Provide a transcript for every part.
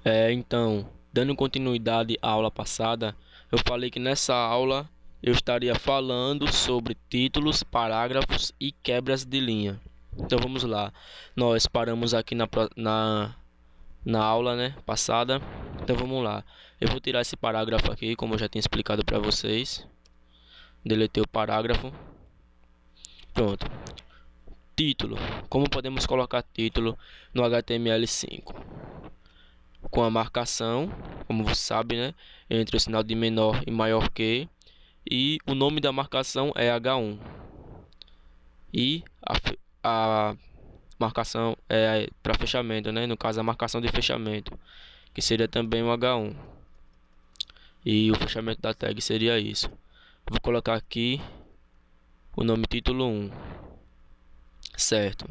Então, dando continuidade à aula passada, eu falei que nessa aula eu estaria falando sobre títulos, parágrafos e quebras de linha. Então vamos lá. Nós paramos aqui na aula, né, passada. Então vamos lá. Eu vou tirar esse parágrafo aqui, como eu já tinha explicado para vocês. Deletei o parágrafo. Pronto. Título. Como podemos colocar título no HTML5? Com a marcação, como você sabe, né, entre o sinal de menor e maior que, e o nome da marcação é H1 e a marcação é para fechamento, né, no caso a marcação de fechamento, que seria também o H1, e o fechamento da tag seria isso. Vou colocar aqui o nome título 1, certo?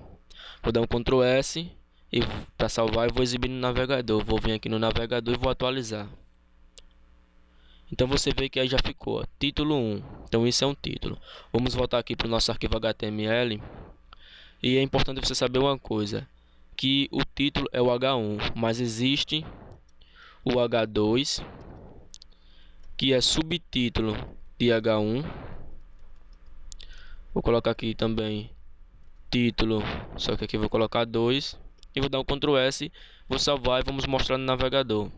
Vou dar um Ctrl S e para salvar eu vou exibir no navegador. Vou vir aqui no navegador e vou atualizar. Então você vê que aí já ficou, ó, título 1. Então isso é um título. Vamos voltar aqui para o nosso arquivo HTML. E é importante você saber uma coisa, que o título é o H1, mas existe o H2, que é subtítulo de H1. Vou colocar aqui também título, só que aqui vou colocar 2. E vou dar um Ctrl S, vou salvar e vamos mostrar no navegador.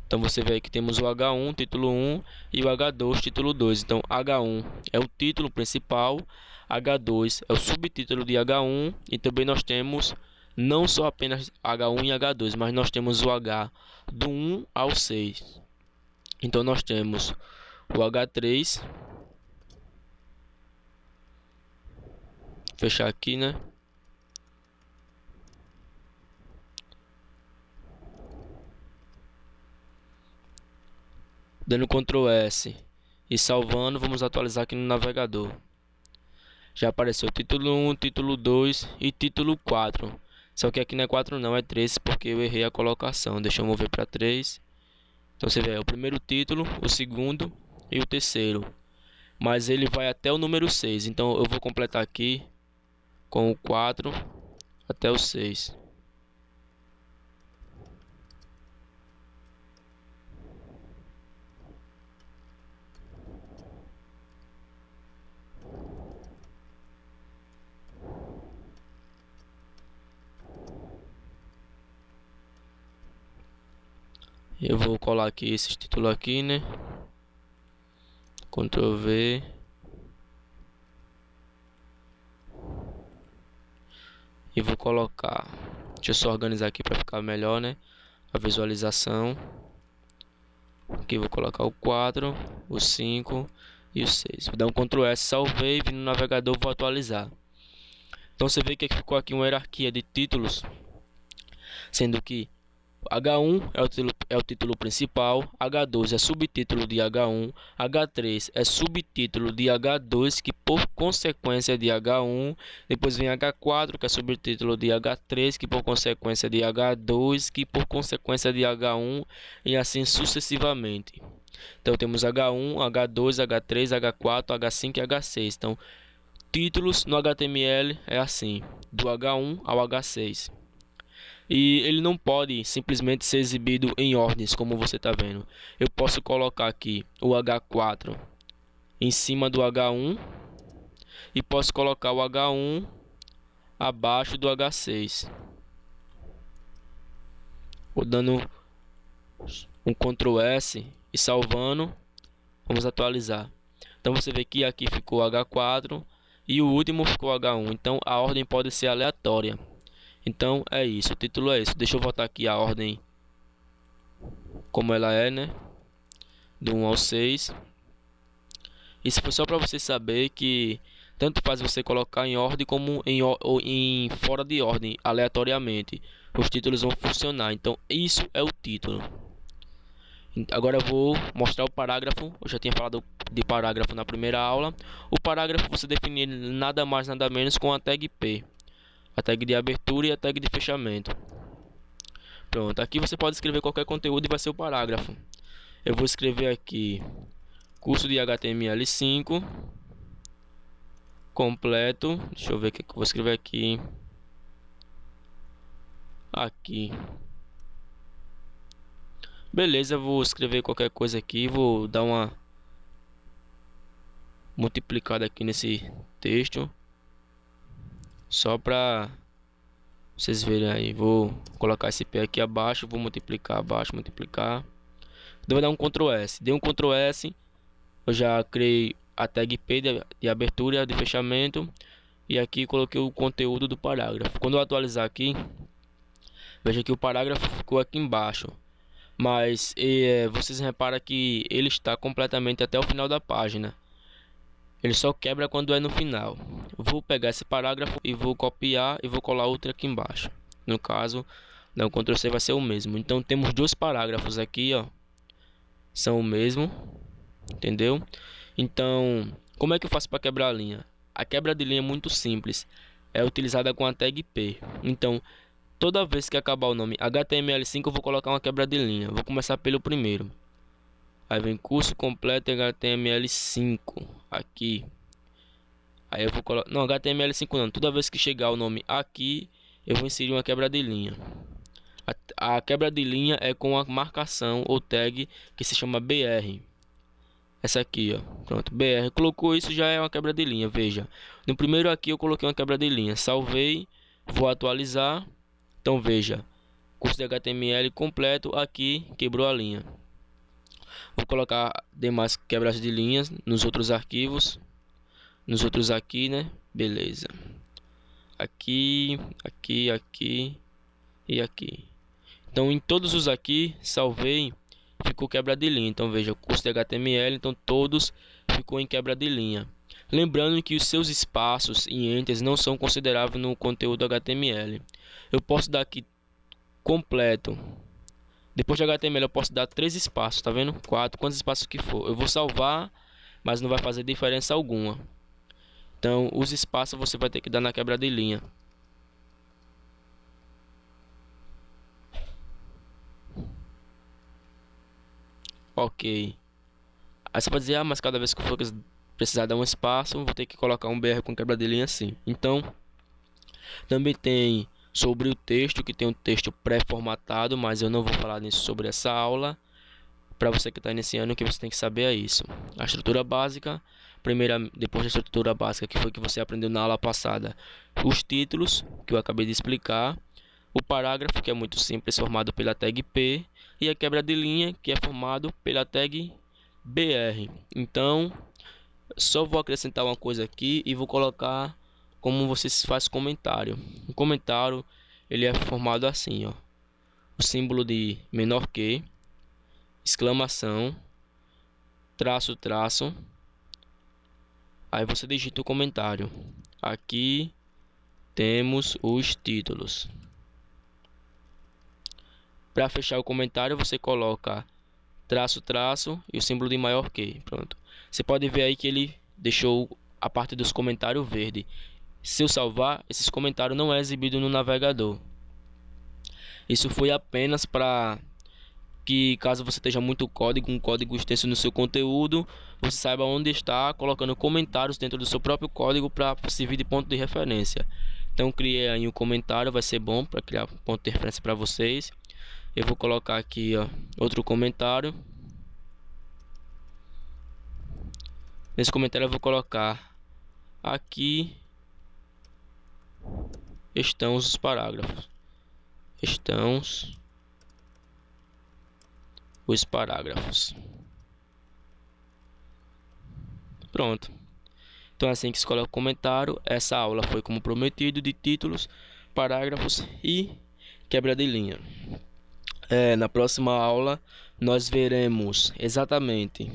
Então você vê aí que temos o H1, título 1, e o H2, título 2. Então H1 é o título principal, H2 é o subtítulo de H1, e também nós temos não só apenas H1 e H2, mas nós temos o H do 1 ao 6. Então nós temos o H3, fechar aqui, né? Dando Ctrl S e salvando, vamos atualizar aqui no navegador. Já apareceu título 1, título 2 e título 4. Só que aqui não é 4 não, é 3, porque eu errei a colocação. Deixa eu mover para 3. Então você vê, é o primeiro título, o segundo e o terceiro. Mas ele vai até o número 6. Então eu vou completar aqui com o 4 até o 6. Eu vou colar aqui esse título aqui, né? Ctrl V. E vou colocar. Deixa eu só organizar aqui para ficar melhor, né? A visualização. Aqui vou colocar o 4, o 5 e o 6. Vou dar um Ctrl S, salvei, vim no navegador, vou atualizar. Então você vê que ficou aqui uma hierarquia de títulos, sendo que H1 é o título principal, H2 é subtítulo de H1, H3 é subtítulo de H2, que por consequência de H1, depois vem H4, que é subtítulo de H3, que por consequência de H2, que por consequência de H1, e assim sucessivamente. Então temos H1, H2, H3, H4, H5 e H6. Então, títulos no HTML é assim, do H1 ao H6. E ele não pode simplesmente ser exibido em ordens, como você está vendo. Eu posso colocar aqui o H4 em cima do H1 e posso colocar o H1 abaixo do H6. Vou dando um Ctrl S e salvando. Vamos atualizar. Então você vê que aqui ficou H4 e o último ficou H1. Então a ordem pode ser aleatória. Então é isso, o título é isso. Deixa eu voltar aqui a ordem como ela é, né? Do 1 ao 6. Isso foi só para você saber que tanto faz você colocar em ordem como em fora de ordem, aleatoriamente. Os títulos vão funcionar. Então isso é o título. Agora eu vou mostrar o parágrafo. Eu já tinha falado de parágrafo na primeira aula. O parágrafo você define nada mais nada menos com a tag P. A tag de abertura e a tag de fechamento. Pronto, aqui você pode escrever qualquer conteúdo e vai ser o parágrafo. Eu vou escrever aqui curso de HTML5 completo. Deixa eu ver o que eu vou escrever aqui. Beleza, eu vou escrever qualquer coisa aqui, vou dar uma multiplicada aqui nesse texto, só para vocês verem aí. Vou colocar esse P aqui abaixo, vou multiplicar abaixo, multiplicar. Eu vou dar um Ctrl S. Dei um Ctrl S, eu já criei a tag P de abertura e de fechamento. E aqui coloquei o conteúdo do parágrafo. Quando eu atualizar aqui, veja que o parágrafo ficou aqui embaixo. Mas vocês reparam que ele está completamente até o final da página. Ele só quebra quando é no final. Eu vou pegar esse parágrafo e vou copiar e vou colar outro aqui embaixo. No caso, o Ctrl C vai ser o mesmo. Então temos dois parágrafos aqui, ó. São o mesmo, entendeu? Então, como é que eu faço para quebrar a linha? A quebra de linha é muito simples. É utilizada com a tag P. Então, toda vez que acabar o nome HTML5, eu vou colocar uma quebra de linha. Vou começar pelo primeiro. Aí vem curso completo HTML5 aqui. Aí eu vou colocar, não, HTML5 não. Toda vez que chegar o nome aqui, eu vou inserir uma quebra de linha. A quebra de linha é com a marcação ou tag que se chama BR. Essa aqui, ó, pronto, BR. Colocou isso, já é uma quebra de linha. Veja, no primeiro aqui eu coloquei uma quebra de linha. Salvei, vou atualizar. Então veja, curso de HTML completo, aqui quebrou a linha. Vou colocar demais quebras de linhas nos outros arquivos. Nos outros aqui, né? Beleza. Aqui, aqui, aqui e aqui. Então em todos os aqui, salvei, ficou quebra de linha. Então veja, o curso de HTML, então todos ficou em quebra de linha. Lembrando que os seus espaços e entes não são consideráveis no conteúdo HTML. Eu posso dar aqui completo. Depois de HTML eu posso dar 3 espaços, tá vendo? 4, quantos espaços que for. Eu vou salvar, mas não vai fazer diferença alguma. Então os espaços você vai ter que dar na quebra de linha. Ok. Aí você vai dizer, mas cada vez que eu for precisar dar um espaço, vou ter que colocar um BR com quebra de linha assim. Então, também tem sobre o texto, que tem um texto pré-formatado, mas eu não vou falar nisso sobre essa aula. Para você que está iniciando, o que você tem que saber é isso. A estrutura básica, depois da estrutura básica, que foi que você aprendeu na aula passada, os títulos, que eu acabei de explicar, o parágrafo, que é muito simples, formado pela tag P, e a quebra de linha, que é formado pela tag BR. Então, só vou acrescentar uma coisa aqui e vou colocar como você faz comentário. O comentário, ele é formado assim, ó. O símbolo de menor que, exclamação, traço, traço. Aí você digita o comentário. Aqui temos os títulos. Para fechar o comentário, você coloca traço, traço e o símbolo de maior que. Pronto. Você pode ver aí que ele deixou a parte dos comentários verde. Se eu salvar, esses comentários não é exibido no navegador. Isso foi apenas para que, caso você esteja muito código, um código extenso no seu conteúdo, você saiba onde está colocando comentários dentro do seu próprio código para servir de ponto de referência. Então criei aí um comentário, vai ser bom para criar ponto de referência para vocês. Eu vou colocar aqui, ó, outro comentário. Nesse comentário eu vou colocar aqui estão os parágrafos. Estão os parágrafos. Pronto. Então assim que se coloca o comentário, essa aula foi como prometido, de títulos, parágrafos e quebra de linha. Na próxima aula nós veremos exatamente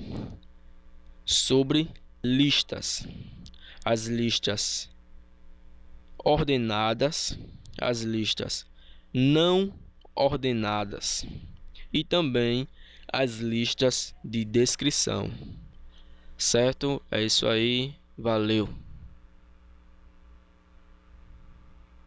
sobre listas. As listas ordenadas, as listas não ordenadas e também as listas de descrição. Certo? É isso aí. Valeu.